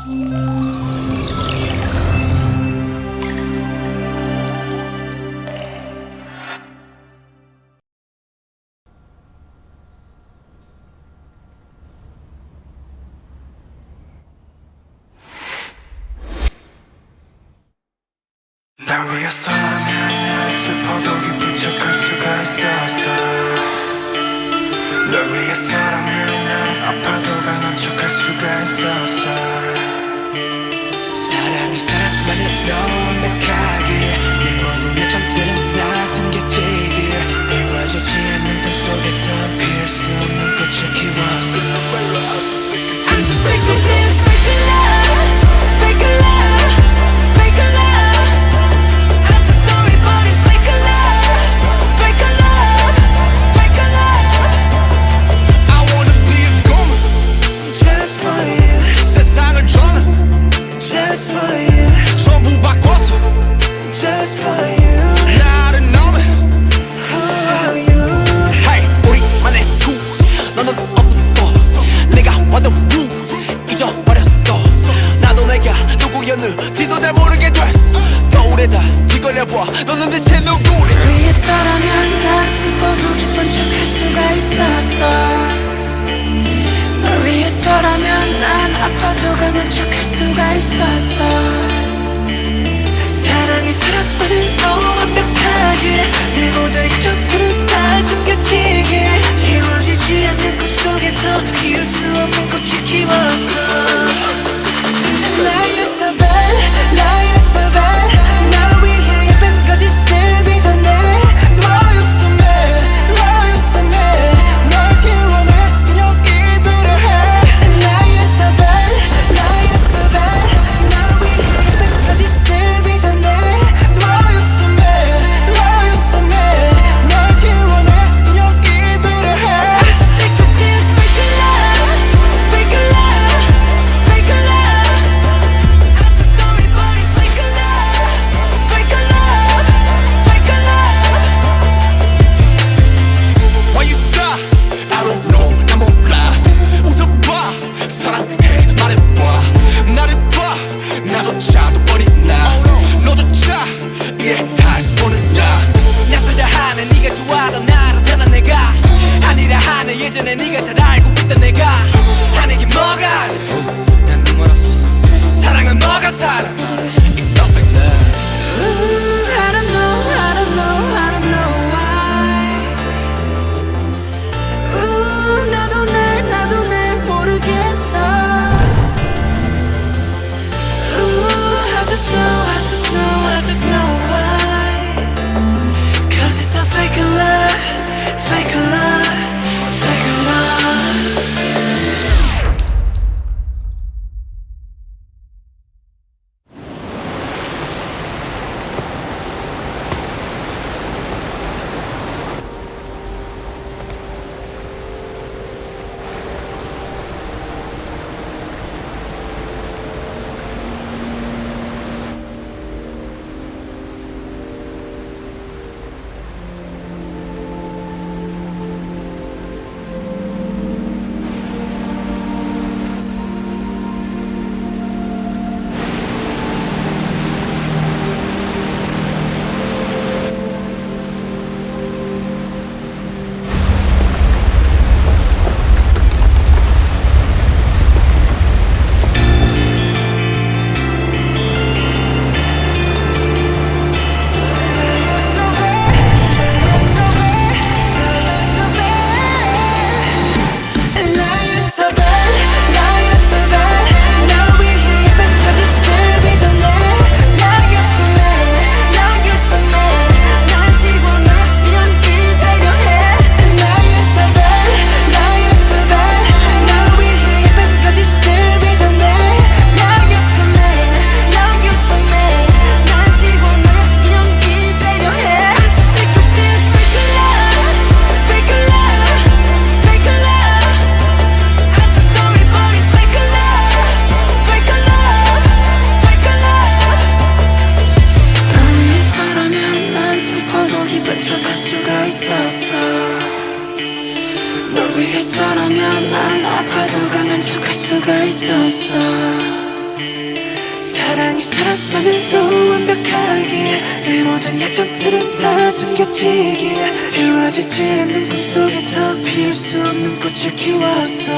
날 위해서라면 난 슬퍼도 기쁜 척할 수가 있었어. 널 위해서라면 난 아파도 강한 척할 수가 있었어. 사랑이 사랑만은 너무 완벽하게 내 모든 요점들은 다 숨겨지기에 이루어지지 않는 꿈 속에서 피울 수 없는 꽃을 키웠어. I'm so sick of this fake love, fake love, fake love. I'm so sorry but it's fake love, fake love, fake love. I wanna be a goon just for you. 세상을 저는 just for you. 전부 바꿔서 just for you. 나를 너무 who are you? Hey, 우리만의 수 너는 없었어. 내가 완전 blue 잊어버렸어. 나도 내가 누구였는지도 잘 모르게 됐어. 거울에다 뒤걸려봐 너는 대체 누구래. 위해서라면 난 슬퍼도 기쁜 척할 수가 있었어. 널 위해서라면 난 아파도 강한 척할 수가 있었어. 사랑이 사랑만을 너무 완벽하게 내 모든 점들은 다 숨겨지게 이루어지지 않는 꿈속에서 피울 수 없는 꽃을 키웠어. Lie you're so bad, lie you're so bad. 날 위해 예쁜 거짓을 빚어내. Lie you're so mad, lie you're so mad. 널 지워내 그냥 이대로 해. Lie you're so bad, lie you're so bad. 날 위해 예쁜 거짓을 빚어내. Lie you're so mad, lie you're so mad. 널 지워내 그냥 이대로 해. I'm so sick of this fake love, fake love, fake love. I'm so sorry but it's fake love, fake love, fake love. Why you sigh? I don't know 나 몰라. 웃어봐 사랑해 말해봐. 나를 봐 나조차도 버린 나. 너조차 이해할 수 없는 나. 낯설다 하는 네가 좋아하던 나로 변한 내가 아니라 하는 예전에 네가 잘 알고 있던 내가 하는 게 뭐가 난 눈멀었어. 사랑은 뭐가 사랑 It's so fake love. Ooh, I don't know, I don't know, I don't know why. Ooh, 나도 날 모르겠어. Ooh, I just know, I just know, I just know why. 'Cause it's a fake love, fake love, fake love. 이 사랑만으로 완벽하게 내 모든 약점들은 다 숨겨지기에 이루어지지 않는 꿈속에서 피울 수 없는 꽃을 키웠어